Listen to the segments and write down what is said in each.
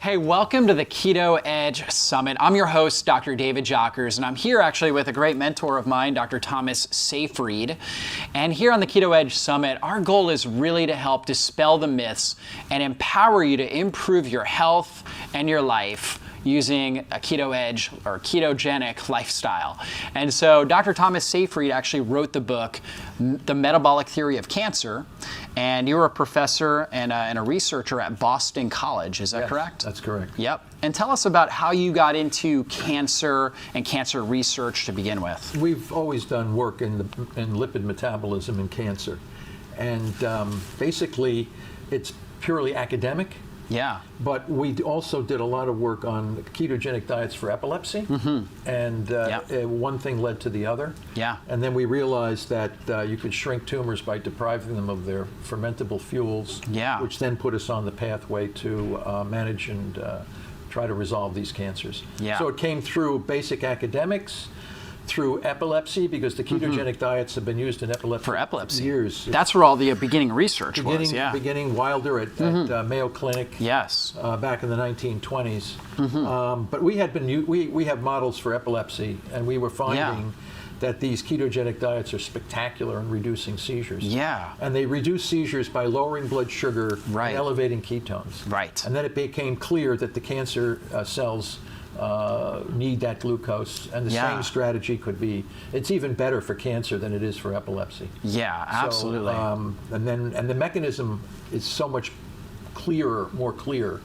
Hey, welcome to the Keto Edge Summit. I'm your host, Dr. David Jockers, and I'm here actually with a great mentor of mine, Dr. Thomas Seyfried. And here on the Keto Edge Summit, our goal is really to help dispel the myths and empower you to improve your health and your life using a keto edge or ketogenic lifestyle. And so Dr. Thomas Seyfried actually wrote the book, The Metabolic Theory of Cancer, and you were a professor and a researcher at Boston College, is that correct? That's correct. Yep. And tell us about how you got into cancer and cancer research to begin with. We've always done work in lipid metabolism in cancer. And basically, it's purely academic. Yeah. But we also did a lot of work on ketogenic diets for epilepsy, and one thing led to the other. Yeah. And then we realized that you could shrink tumors by depriving them of their fermentable fuels, which then put us on the pathway to manage and try to resolve these cancers. Yeah. So it came through basic academics, through epilepsy, because the ketogenic diets have been used in epilepsy for epilepsy years. That's where all the beginning research was. Beginning Wilder at Mayo Clinic. Yes. Back in the 1920s. But we have models for epilepsy, and we were finding that these ketogenic diets are spectacular in reducing seizures. Yeah. And they reduce seizures by lowering blood sugar and elevating ketones. Right. And then it became clear that the cancer cells need that glucose, and the same strategy could be, it's even better for cancer than it is for epilepsy. Yeah, absolutely. So, and the mechanism is so much clearer, more clear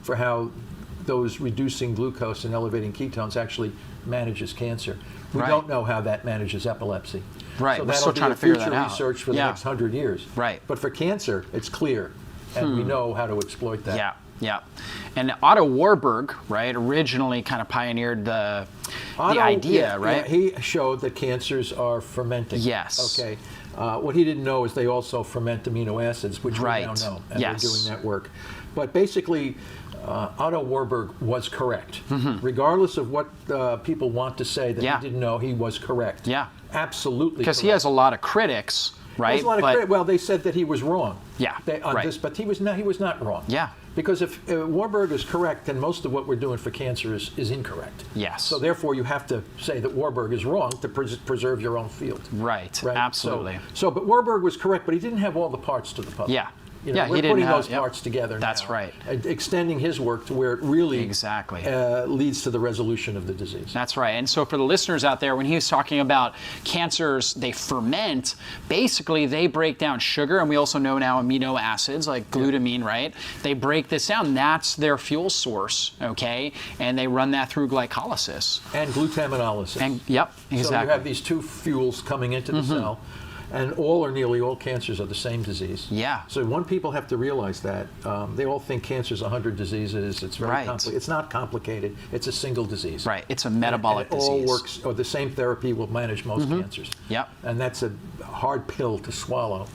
for how those reducing glucose and elevating ketones actually manages cancer. We don't know how that manages epilepsy. Right, So we're still trying to figure that out. Research for the next 100 years. Right. But for cancer, it's clear, and we know how to exploit that. Yeah. Yeah, and Otto Warburg, right, originally kind of pioneered the idea, right? Yeah, he showed that cancers are fermenting. Yes. Okay. What he didn't know is they also ferment amino acids, which we now know, and they're doing that work. But basically, Otto Warburg was correct. Regardless of what people want to say that he didn't know, he was correct. Yeah. Absolutely. Because he has a lot of critics, right? There's a lot of critics. Well, they said that he was wrong. Yeah. This, but he was not wrong. Yeah. Because if Warburg is correct, then most of what we're doing for cancer is incorrect. Yes. So therefore, you have to say that Warburg is wrong to preserve your own field. Right. Absolutely. But Warburg was correct, but he didn't have all the parts to the puzzle. Yeah. We're putting those parts together now. That's right. Extending his work to where it really leads to the resolution of the disease. That's right. And so for the listeners out there, when he was talking about cancers, they ferment, basically they break down sugar, and we also know now amino acids like glutamine, right? They break this down. That's their fuel source, okay? And they run that through glycolysis. And glutaminolysis. And exactly. So you have these two fuels coming into the cell. And all or nearly all cancers are the same disease. Yeah. So people have to realize that. They all think cancer's 100 diseases. It's very complicated. It's not complicated. It's a single disease. Right. It's a metabolic disease. All works, or the same therapy will manage most cancers. Yep. And that's a hard pill to swallow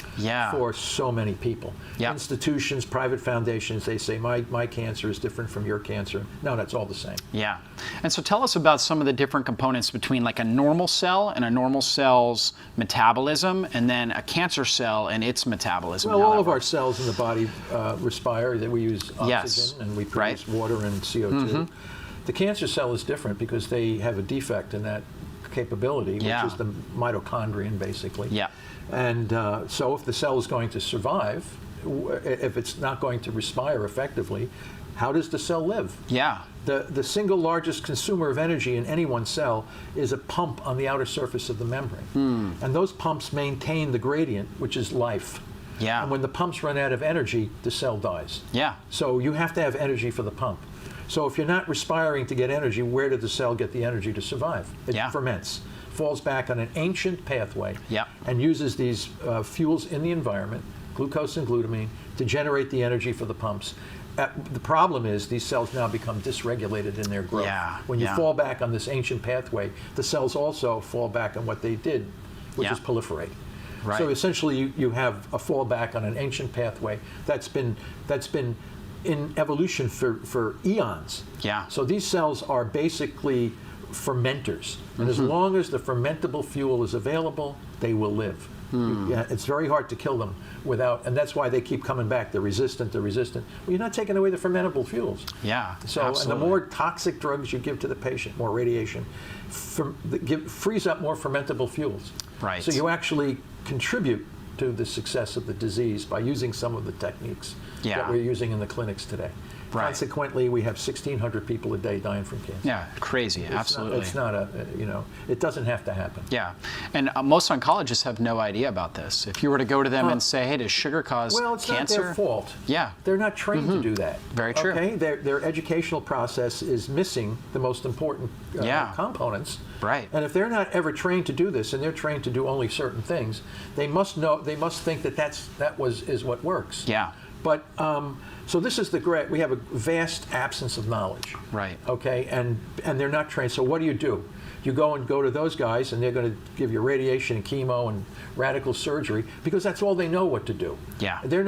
for so many people. Yep. Institutions, private foundations, they say, my cancer is different from your cancer. No, that's all the same. Yeah. And so tell us about some of the different components between like a normal cell and a normal cell's metabolism, and then a cancer cell and its metabolism. Well, all of our cells in the body respire. That we use oxygen and we produce water and CO2. The cancer cell is different because they have a defect in that capability, which is the mitochondrion, basically. Yeah. And so if the cell is going to survive, if it's not going to respire effectively, how does the cell live? Yeah. The single largest consumer of energy in any one cell is a pump on the outer surface of the membrane. And those pumps maintain the gradient, which is life. Yeah. And when the pumps run out of energy, the cell dies. Yeah. So you have to have energy for the pump. So if you're not respiring to get energy, where did the cell get the energy to survive? It ferments, falls back on an ancient pathway, and uses these fuels in the environment, glucose and glutamine, to generate the energy for the pumps. The problem is these cells now become dysregulated in their growth. When you fall back on this ancient pathway, the cells also fall back on what they did, which is proliferate. Right. So essentially, you have a fallback on an ancient pathway that's been in evolution for eons. Yeah. So these cells are basically fermenters, and as long as the fermentable fuel is available, they will live. It's very hard to kill them without, and that's why they keep coming back. They're resistant. Well, you're not taking away the fermentable fuels. Yeah, so absolutely. And the more toxic drugs you give to the patient, more radiation, frees up more fermentable fuels. Right. So you actually contribute to the success of the disease by using some of the techniques that we're using in the clinics today. Right. Consequently, we have 1,600 people a day dying from cancer. Yeah, crazy, absolutely. It's not it doesn't have to happen. Yeah, and most oncologists have no idea about this. If you were to go to them and say, hey, does sugar cause cancer? Well, it's not their fault. Yeah. They're not trained to do that. Very true. Okay, their educational process is missing the most important components. Right. And if they're not ever trained to do this, and they're trained to do only certain things, they must think that is what works. Yeah. But so this is we have a vast absence of knowledge. Right. Okay, and they're not trained. So what do? You go to those guys, and they're going to give you radiation and chemo and radical surgery because that's all they know what to do. Yeah. They're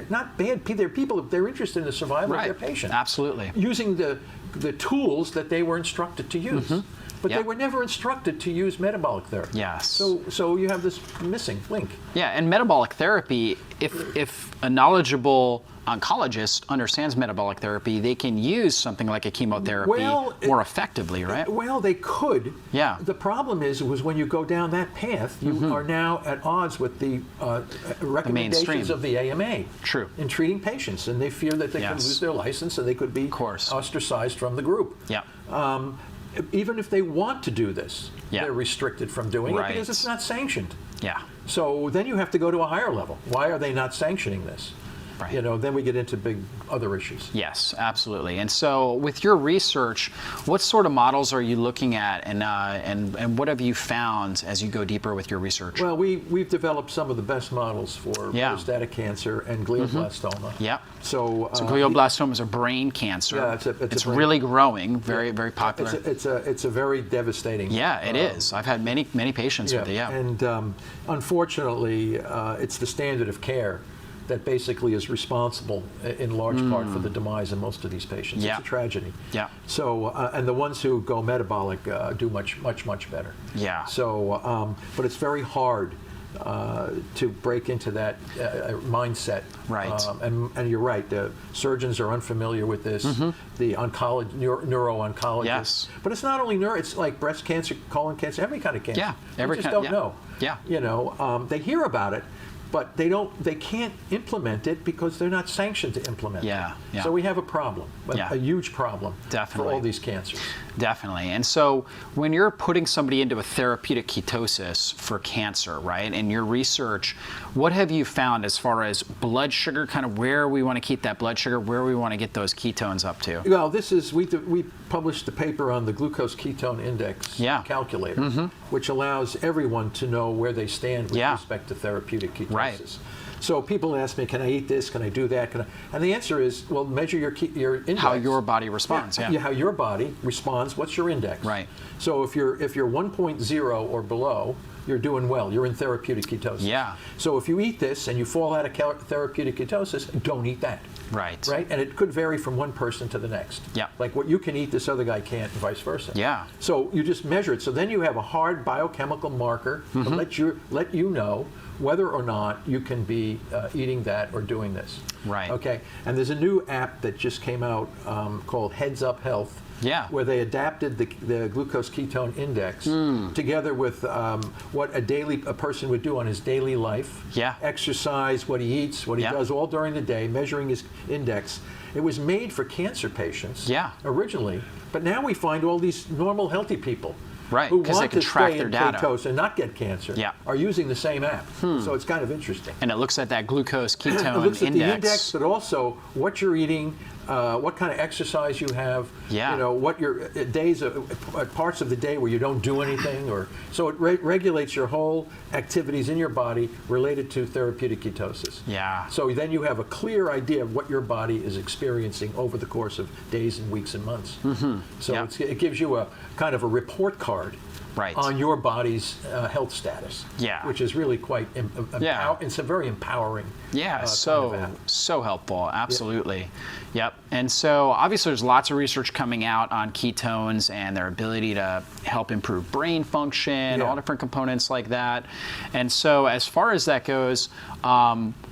not bad people. They're people. They're interested in the survival of their patient. Absolutely. Using the tools that they were instructed to use. But they were never instructed to use metabolic therapy. Yes. So you have this missing link. Yeah, and metabolic therapy, if a knowledgeable oncologist understands metabolic therapy, they can use something like a chemotherapy more effectively, right? Well, they could. Yeah. The problem was when you go down that path, you are now at odds with the recommendations of the AMA. True. In treating patients, and they fear that they could lose their license and they could be ostracized from the group. Yeah. Even if they want to do this, they're restricted from doing it because it's not sanctioned. Yeah. So then you have to go to a higher level. Why are they not sanctioning this? Right. Then we get into big other issues. Yes, absolutely. And so, with your research, what sort of models are you looking at, and what have you found as you go deeper with your research? Well, we've developed some of the best models for prostatic cancer and glioblastoma. Yeah. So glioblastoma is a brain cancer. Yeah, it's really growing, very popular. It's a very devastating. Yeah, it is. I've had many patients with it. Yeah. And unfortunately, it's the standard of care that basically is responsible in large part for the demise of most of these patients. Yeah. It's a tragedy. Yeah. So, and the ones who go metabolic do much better. Yeah. So, but it's very hard to break into that mindset. Right. And you're right, the surgeons are unfamiliar with this, the neuro-oncologists. Yes. But it's not only it's like breast cancer, colon cancer, every kind of cancer. Yeah. They just don't know. Yeah. They hear about it, but they can't implement it because they're not sanctioned to implement it. So we have a problem, a huge problem for all these cancers. Definitely. And so when you're putting somebody into a therapeutic ketosis for cancer, right, in your research, what have you found as far as blood sugar, kind of where we want to keep that blood sugar, where we want to get those ketones up to? Well, we published a paper on the glucose ketone index calculator, which allows everyone to know where they stand with respect to therapeutic ketosis. Right. So people ask me, can I eat this? Can I do that? And the answer is, well, measure your index. How your body responds. Yeah. How your body responds. What's your index? Right. So if you're 1.0 or below, you're doing well. You're in therapeutic ketosis. Yeah. So if you eat this and you fall out of therapeutic ketosis, don't eat that. Right. Right? And it could vary from one person to the next. Yeah. Like what you can eat, this other guy can't, and vice versa. Yeah. So you just measure it. So then you have a hard biochemical marker to let you know whether or not you can be eating that or doing this. Right. Okay. And there's a new app that just came out called Heads Up Health. Yeah. Where they adapted the glucose ketone index together with what a person would do on his daily life. Yeah. Exercise, what he eats, what he does all during the day, measuring his index. It was made for cancer patients originally, but now we find all these normal, healthy people who want to stay in ketose and not get cancer are using the same app. So it's kind of interesting. And it looks at that glucose ketone it looks at index. the index, but also what you're eating, what kind of exercise you have, what your days, parts of the day where you don't do anything, so it regulates your whole activities in your body related to therapeutic ketosis. Yeah. So then you have a clear idea of what your body is experiencing over the course of days and weeks and months. So it gives you a kind of a report card on your body's health status. Yeah. Which is really quite it's a very empowering. Yeah, so helpful, absolutely. Yep. And so obviously there's lots of research coming out on ketones and their ability to help improve brain function, all different components like that. And so as far as that goes,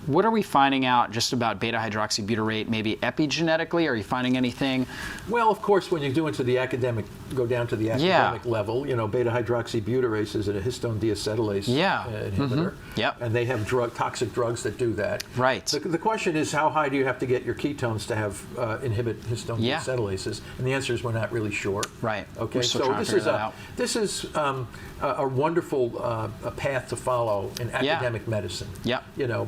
what are we finding out just about beta-hydroxybutyrate, maybe epigenetically? Are you finding anything? Well, of course, when you go into the academic, go down to the academic level, beta-hydroxybutyrate is a histone deacetylase inhibitor. Yep. And they have toxic drugs that do that. Right. The question is, how high do you have to get your ketones to have inhibit histone deacetylases? And the answer is we're not really sure. Right. Okay. We're still trying to figure that out. This is a wonderful path to follow in academic medicine. Yeah.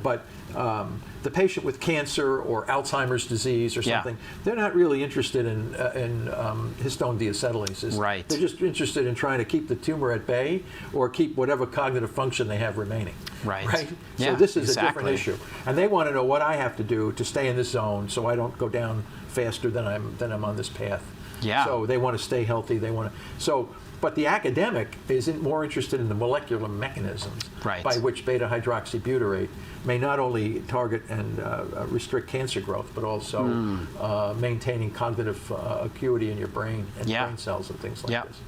But the patient with cancer or Alzheimer's disease or something, they're not really interested in histone deacetylases. Right. They're just interested in trying to keep the tumor at bay or keep whatever cognitive function they have remaining. Right. Right. Yeah, so this is a different issue, and they want to know what I have to do to stay in this zone so I don't go down faster than I'm on this path. Yeah. So they want to stay healthy. They want to But the academic is more interested in the molecular mechanisms by which beta-hydroxybutyrate may not only target and restrict cancer growth, but also maintaining cognitive acuity in your brain and brain cells and things like this.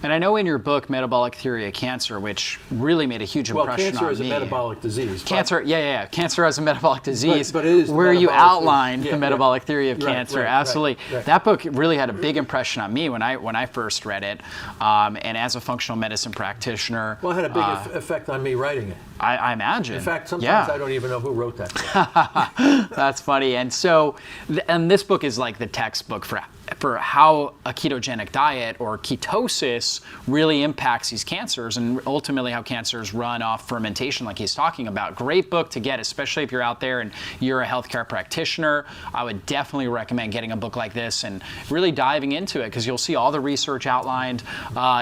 And I know in your book, Metabolic Theory of Cancer, which really made a huge impression on me. Cancer is a metabolic disease. Cancer, Cancer as a metabolic disease, but it is where you outlined the metabolic theory of cancer. Absolutely. Right. That book really had a big impression on me when I first read it. And as a functional medicine practitioner. Well, it had a big effect on me writing it. I imagine. In fact, sometimes I don't even know who wrote that. That's funny. And so, and this book is like the textbook for how a ketogenic diet or ketosis really impacts these cancers and ultimately how cancers run off fermentation like he's talking about. Great book to get, especially if you're out there and you're a healthcare practitioner. I would definitely recommend getting a book like this and really diving into it because you'll see all the research outlined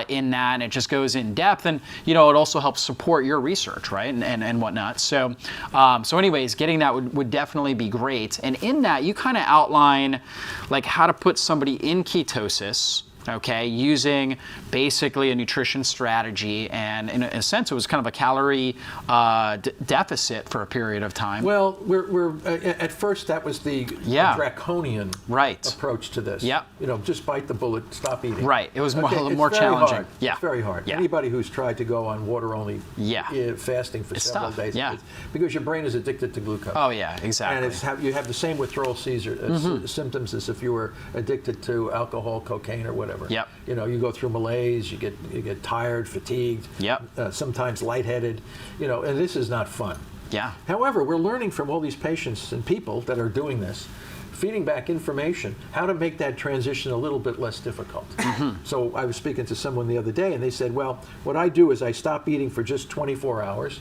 in that, and it just goes in depth, and it also helps support your research, right, and whatnot. So anyways, getting that would definitely be great. And in that, you kind of outline like how to put somebody in ketosis, okay, using basically a nutrition strategy, and in a sense, it was kind of a calorie deficit for a period of time. Well, we're at first that was the draconian approach to this. Yep. Just bite the bullet, stop eating. Right. It was a little more challenging. Hard. Yeah. It's very hard. Yeah. Anybody who's tried to go on water only fasting for several days, because your brain is addicted to glucose. Oh yeah, exactly. And you have the same withdrawal symptoms as if you were addicted to alcohol, cocaine, or whatever. Yep. You go through malaise, you get tired, fatigued, sometimes lightheaded, and this is not fun. Yeah. However, we're learning from all these patients and people that are doing this, feeding back information, how to make that transition a little bit less difficult. So I was speaking to someone the other day, and they said, well, what I do is I stop eating for just 24 hours,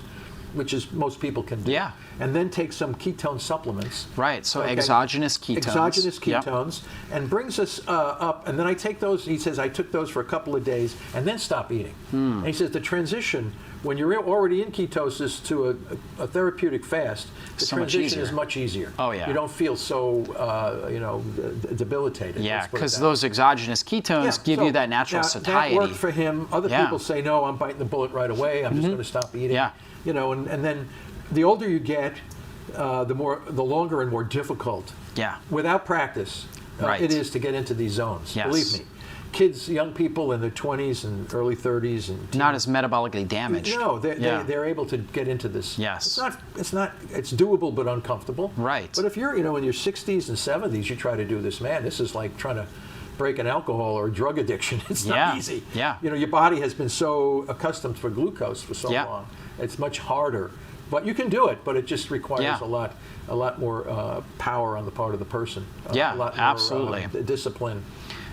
which is most people can do. Yeah. And then take some ketone supplements. Right, so exogenous ketones. Exogenous ketones, and brings us up, and then I take those, he says, I took those for a couple of days, and then stop eating. And he says the transition, when you're already in ketosis to a therapeutic fast, the transition is much easier. Oh yeah. You don't feel so, debilitated. Yeah, because those exogenous ketones give you that natural satiety. That worked for him. Other people say, no, I'm biting the bullet right away, I'm just going to stop eating. Yeah. And then the older you get, the longer and more difficult, without practice, it is to get into these zones. Yes. Believe me. Kids, young people in their 20s and early 30s, and not as metabolically damaged. No, they're able to get into this. Yes. It's doable but uncomfortable. Right. But if you're in your 60s and 70s, you try to do this, man, this is like trying to break an alcohol or drug addiction. It's not easy. Yeah. Your body has been so accustomed to glucose for so long. It's much harder. But you can do it, but it just requires a lot more power on the part of the person. A lot more discipline.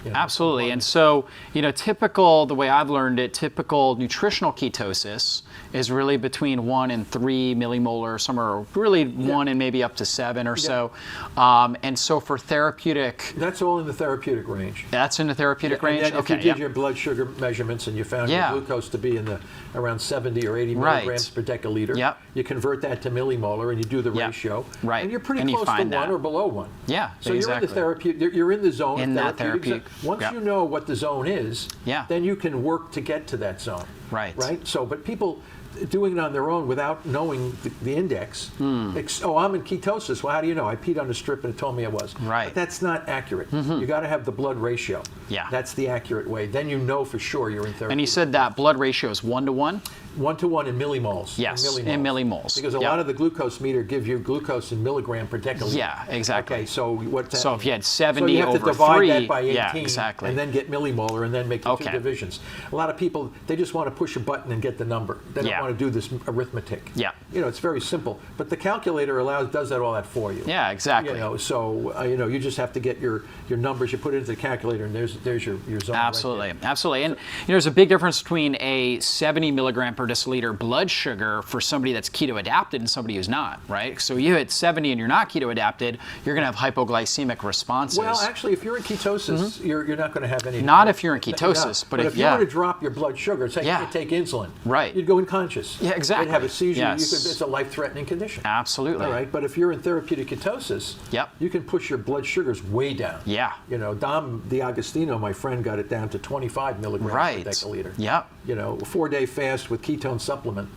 Absolutely. And so, typical, the way I've learned it, typical nutritional ketosis is really between 1 and 3 millimolar, somewhere really 1 and maybe up to 7 or so. And so for therapeutic... That's all in the therapeutic range. That's in the therapeutic range? And then if you did your blood sugar measurements and you found your glucose to be in the around 70 or 80 milligrams per deciliter, you convert that to millimolar and you do the ratio. Right. And you're pretty close to 1 or below 1. Yeah, so you're in the therapeutic, you're in the zone in that therapeutic Once you know what the zone is, then you can work to get to that zone. Right. Right? So, but people doing it on their own without knowing the index. Oh, I'm in ketosis. Well, how do you know? I peed on a strip and it told me I was. Right. But that's not accurate. You got to have the blood ratio. Yeah. That's the accurate way. Then you know for sure you're in therapy. And you said that blood ratio is 1:1? 1:1 in millimoles. Yes, in millimoles. Because a lot of the glucose meter gives you glucose in milligram per deciliter. Yeah, exactly. Okay, so so if you had 70 you have over to divide 3, that by 18, exactly. and then get millimolar, and then make the two divisions. A lot of people, they just want to push a button and get the number. They don't want to do this arithmetic. Yeah. You know, it's very simple. But the calculator does all that for you. Yeah, exactly. You know, so you just have to get your numbers. You put it into the calculator, and there's your zone. Absolutely, right there. absolutely. And there's a big difference between a 70 milligram per deciliter blood sugar for somebody that's keto adapted and somebody who's not, right? So you hit 70 and you're not keto adapted, you're going to have hypoglycemic responses. Well, actually, if you're in ketosis, you're not going to have any. Not if you're in ketosis, but if you were to drop your blood sugar, say you could take insulin, right? You'd go unconscious. Yeah, exactly. You'd have a seizure. Yes. It's a life-threatening condition. Absolutely. All right, but if you're in therapeutic ketosis, you can push your blood sugars way down. Yeah. You know, Dom D'Agostino, my friend, got it down to 25 milligrams per deciliter. Yep. You know, a 4-day fast with ketone supplement,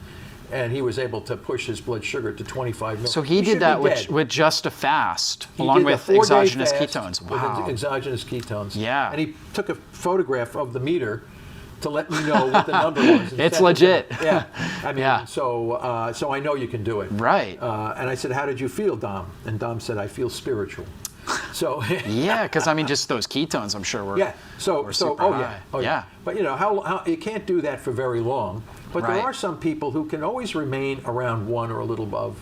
and he was able to push his blood sugar to 25 milligrams. So he did that with just a fast, along with exogenous ketones. Wow. With exogenous ketones. Yeah. And he took a photograph of the meter to let me know what the number was. It's legit. Yeah. I mean, so I know you can do it. Right. And I said, how did you feel, Dom? And Dom said, I feel spiritual. So yeah, because I mean, just those ketones, I'm sure were super high. Yeah. But you know how you can't do that for very long. But there are some people who can always remain around 1 or a little above.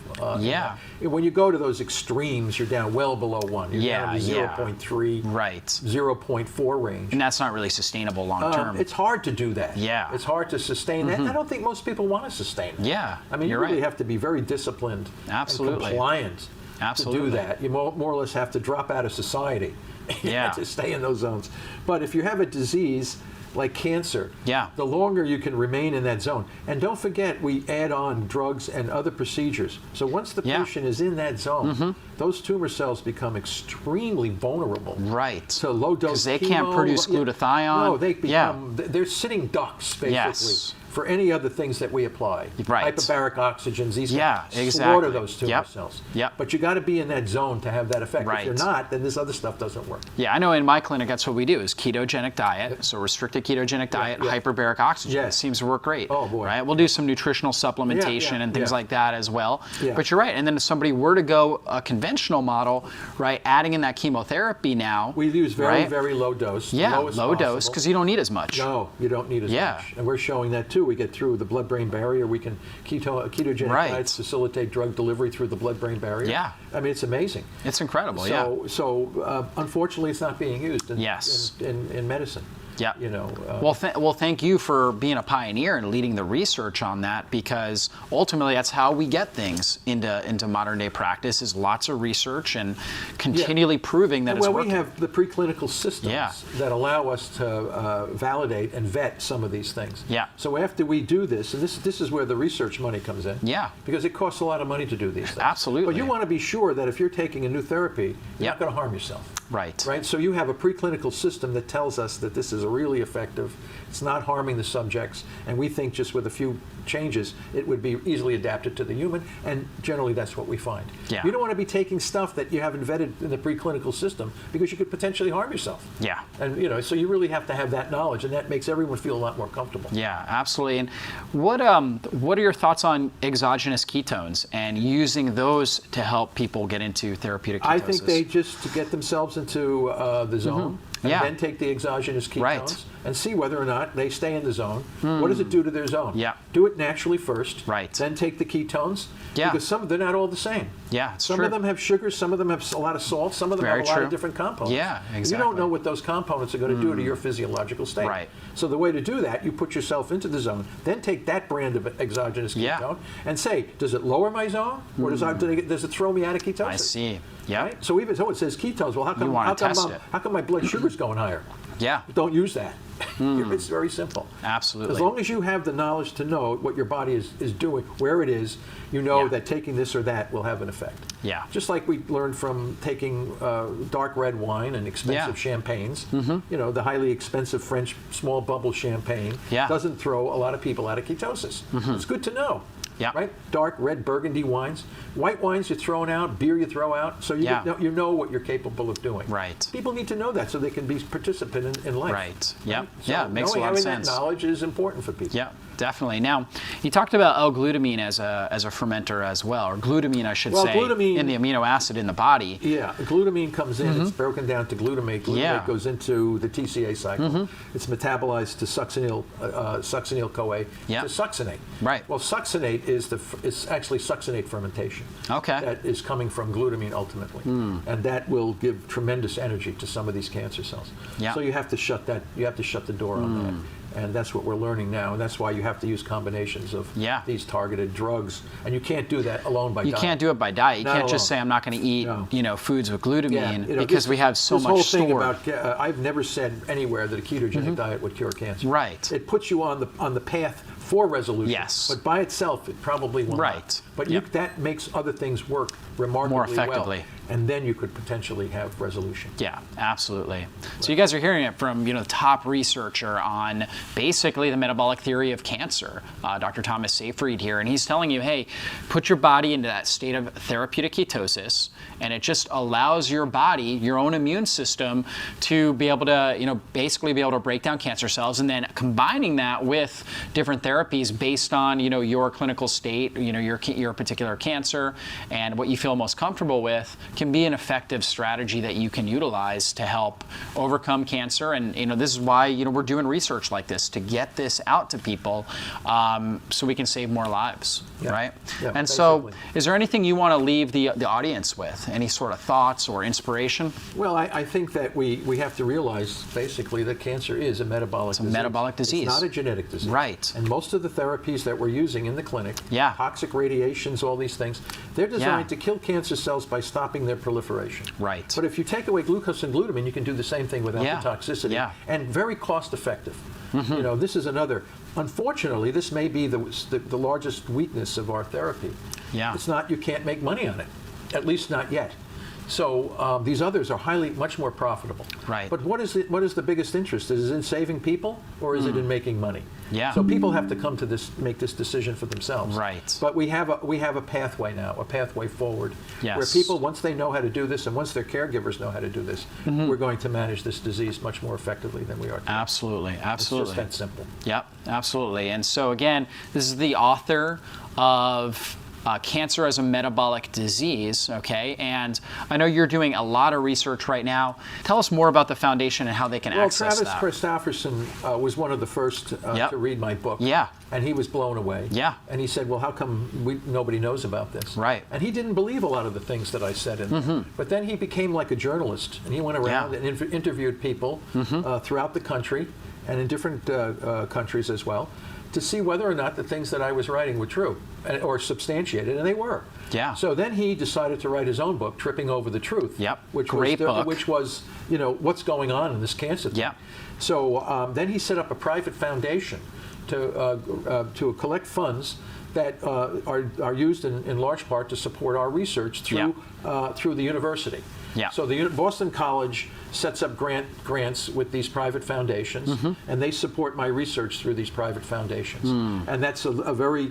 When you go to those extremes, you're down well below 1. You're down to 0.3, 0.4 range. And that's not really sustainable long term. It's hard to do that. Yeah. It's hard to sustain that. And I don't think most people want to sustain it. Yeah. I mean, you really have to be very disciplined and compliant to do that. You more or less have to drop out of society to stay in those zones. But if you have a disease like cancer, the longer you can remain in that zone. And don't forget, we add on drugs and other procedures. So once the patient is in that zone, those tumor cells become extremely vulnerable. Right. So low dose because they chemo, can't produce glutathione. No, they become, they're sitting ducks, basically. For any other things that we apply. Right. Hyperbaric oxygens, these exactly. slaughter those tumor cells. Yep. But you got to be in that zone to have that effect. Right. If you're not, then this other stuff doesn't work. Yeah, I know in my clinic that's what we do is ketogenic diet, so restricted ketogenic diet, hyperbaric oxygen. It seems to work great. Oh boy. Right? We'll do some nutritional supplementation and things like that as well. But you're right, and then if somebody were to go a conventional model, right, adding in that chemotherapy now. We use very, very low dose. Yeah, low dose, because you don't need as much. No, you don't need as much. And we're showing that too. We get through the blood-brain barrier. We can ketogenic diets facilitate drug delivery through the blood-brain barrier. Yeah. I mean, it's amazing. It's incredible, So unfortunately, it's not being used in medicine. Yeah. You know. Well, thank you for being a pioneer and leading the research on that, because ultimately that's how we get things into modern day practice is lots of research and continually proving that it's working. Well, we have the preclinical systems that allow us to validate and vet some of these things. Yeah. So after we do this, and this is where the research money comes in. Yeah. Because it costs a lot of money to do these things. Absolutely. But you want to be sure that if you're taking a new therapy, you're not going to harm yourself. Right. Right. So you have a preclinical system that tells us that this is really effective. It's not harming the subjects, and we think just with a few changes, it would be easily adapted to the human, and generally that's what we find. Yeah. You don't want to be taking stuff that you haven't vetted in the preclinical system because you could potentially harm yourself. Yeah. And you know, so you really have to have that knowledge, and that makes everyone feel a lot more comfortable. Yeah, absolutely. And what are your thoughts on exogenous ketones and using those to help people get into therapeutic ketosis? I think they just get themselves into the zone. And then take the exogenous ketones and see whether or not they stay in the zone. What does it do to their zone? Yeah. Do it naturally first. Right. Then take the ketones. Yeah. Because they're not all the same. Yeah, it's some true. of them have sugars, some of them have a lot of salt, some of them have a lot of different components. Yeah, exactly. You don't know what those components are going to do to your physiological state. Right. So the way to do that, you put yourself into the zone, then take that brand of exogenous ketone and say, does it lower my zone, or does it throw me out of ketosis? I see. Yeah. Right? So even so, it says ketones. Well, how come my blood sugar's going higher? Yeah. Don't use that. It's very simple. Absolutely. As long as you have the knowledge to know what your body is doing, where it is, you know that taking this or that will have an effect. Yeah. Just like we learned from taking dark red wine and expensive champagnes. You know, the highly expensive French small bubble champagne doesn't throw a lot of people out of ketosis. It's good to know. Yeah. Right? Dark, red, burgundy wines. White wines you're throwing out, beer you throw out, so you know what you're capable of doing. Right. People need to know that so they can be participant in life. Right. Yeah. Right? So it makes a lot of sense. That knowledge is important for people. Yeah. Definitely. Now, you talked about L-glutamine as a fermenter as well, or glutamine, I should say, glutamine, in the amino acid in the body. Yeah, glutamine comes in, it's broken down to glutamate. Glutamate goes into the TCA cycle. It's metabolized to succinyl-CoA to succinate. Right. Well, succinate is actually succinate fermentation. Okay. That is coming from glutamine ultimately, and that will give tremendous energy to some of these cancer cells. Yeah. So you have to shut that. You have to shut the door on that. And that's what we're learning now, and that's why you have to use combinations of these targeted drugs, and you can't do that alone by diet. You can't do it by diet. You can't just say I'm not going to eat, foods with glutamine because we have so much stored. This whole thing about I've never said anywhere that a ketogenic diet would cure cancer. Right. It puts you on the path for resolution. Yes. But by itself, it probably won't. Right. But that makes other things work remarkably more effectively. well. And then you could potentially have resolution. Yeah, absolutely. So you guys are hearing it from the top researcher on basically the metabolic theory of cancer, Dr. Thomas Seyfried here, and he's telling you, hey, put your body into that state of therapeutic ketosis, and it just allows your body, your own immune system, to be able to, basically be able to break down cancer cells, and then combining that with different therapies based on, your clinical state, your particular cancer, and what you feel most comfortable with, can be an effective strategy that you can utilize to help overcome cancer. And this is why we're doing research like this, to get this out to people, so we can save more lives, right? Yeah, and so, is there anything you want to leave the audience with? Any sort of thoughts or inspiration? Well, I think that we have to realize basically that cancer is a metabolic disease. Metabolic disease. It's not a genetic disease. Right. And most of the therapies that we're using in the clinic, toxic radiations, all these things, they're designed to kill cancer cells by stopping their proliferation. Right. But if you take away glucose and glutamine, you can do the same thing without the toxicity, and very cost effective. This is another. Unfortunately, this may be the largest weakness of our therapy. Yeah. It's not, you can't make money on it, at least not yet. So these others are much more profitable. Right. But what is the biggest interest? Is it in saving people, or is it in making money? Yeah. So people have to come to make this decision for themselves. Right. But we have a pathway now, a pathway forward, Yes. where people, once they know how to do this, and once their caregivers know how to do this, we're going to manage this disease much more effectively than we are today. Absolutely. Absolutely. It's just that simple. Yep. Absolutely. And so again, this is the author of Cancer as a Metabolic Disease, okay? And I know you're doing a lot of research right now. Tell us more about the foundation and how they can access that. Travis Christofferson was one of the first to read my book. Yeah. And he was blown away. Yeah. And he said, well, how come nobody knows about this? Right. And he didn't believe a lot of the things that I said in there. But then he became like a journalist, and he went around and interviewed people throughout the country and in different countries as well, to see whether or not the things that I was writing were true or substantiated, and they were. Yeah. So then he decided to write his own book, Tripping Over the Truth. Yep. Which was what's going on in this cancer thing. Yeah. So then he set up a private foundation to collect funds that are used in large part to support our research through the university. Yeah. So the Boston College sets up grants with these private foundations, and they support my research through these private foundations. And that's a very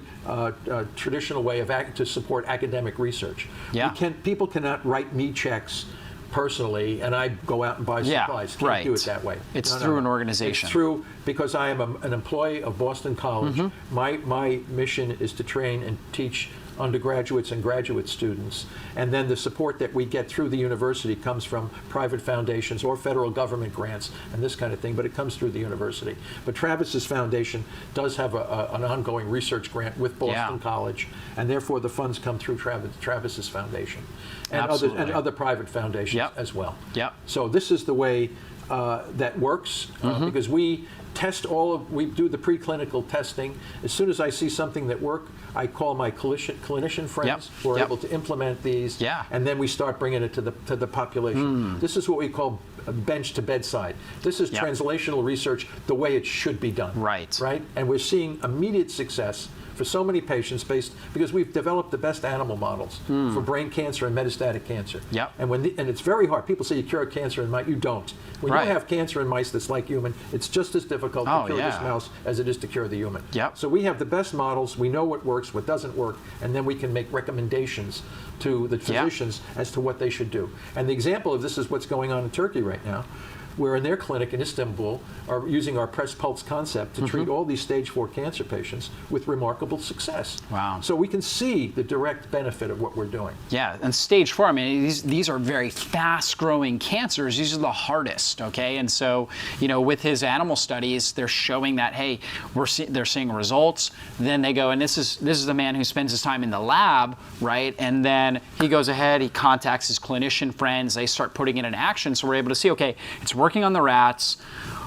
traditional way to support academic research. Yeah. People cannot write me checks personally, and I go out and buy supplies. Can't do it that way. It's through an organization. It's through, because I am an employee of Boston College. My mission is to train and teach undergraduates and graduate students, and then the support that we get through the university comes from private foundations or federal government grants and this kind of thing, but it comes through the university. But Travis's foundation does have an ongoing research grant with Boston College, and therefore the funds come through Travis's foundation and other private foundations as well. Yep. So this is the way that works because we test we do the preclinical testing. As soon as I see something that works, I call my clinician friends who are able to implement these, and then we start bringing it to the population. This is what we call bench to bedside. This is translational research the way it should be done. Right. And we're seeing immediate success for so many patients because we've developed the best animal models for brain cancer and metastatic cancer. And and it's very hard. People say you cure cancer in mice. You don't. When you have cancer in mice that's like human, it's just as difficult to cure this mouse as it is to cure the human. So we have the best models. We know what works, what doesn't work, and then we can make recommendations to the physicians as to what they should do. And the example of this is what's going on in Turkey right now, where in their clinic in Istanbul are using our press pulse concept to treat all these stage 4 cancer patients with remarkable success. Wow. So we can see the direct benefit of what we're doing. Yeah, and stage 4, I mean, these are very fast-growing cancers. These are the hardest, okay? And so, you know, with his animal studies, they're showing that, hey, they're seeing results. Then they go, and this is the man who spends his time in the lab, right? And then he goes ahead, he contacts his clinician friends, they start putting it in action, so we're able to see, okay, it's working on the rats.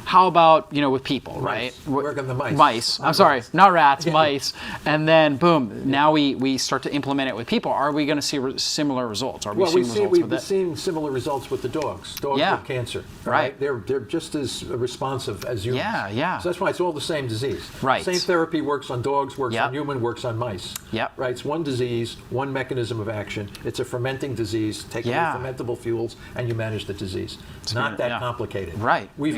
How about, you know, with people, right? Work on the mice. Mice. I'm sorry, not rats, mice. And then, boom, now we start to implement it with people. Are we going to see similar results? Are we seeing results with it? We've been seeing similar results with the dogs. Dogs with cancer. Right. They're just as responsive as humans. So that's why it's all the same disease. Right. Same therapy works on dogs, works on human, works on mice. Right. It's one disease, one mechanism of action. It's a fermenting disease. Take away fermentable fuels, and you manage the disease. It's not that complicated. Right. We've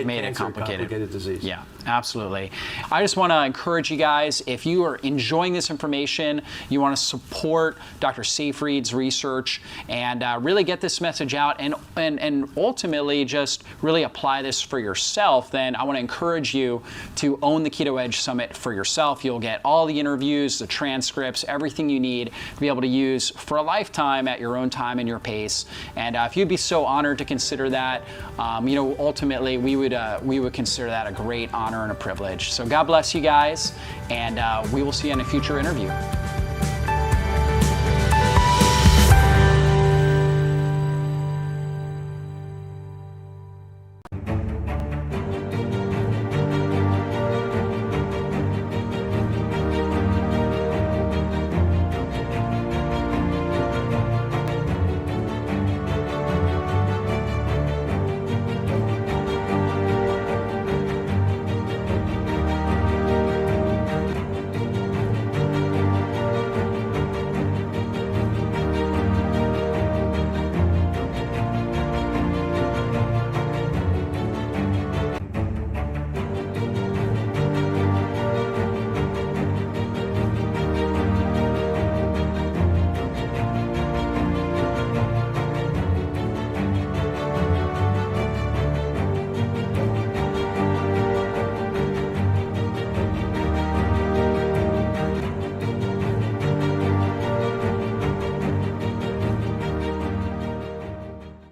made it complicated disease. Yeah, absolutely. I just want to encourage you guys, if you are enjoying this information, you want to support Dr. Seyfried's research and really get this message out and ultimately just really apply this for yourself, then I want to encourage you to own the Keto Edge Summit for yourself. You'll get all the interviews, the transcripts, everything you need to be able to use for a lifetime at your own time and your pace. And if you'd be so honored to consider that, you know, ultimately we would consider that a great honor and a privilege. So God bless you guys, and we will see you in a future interview.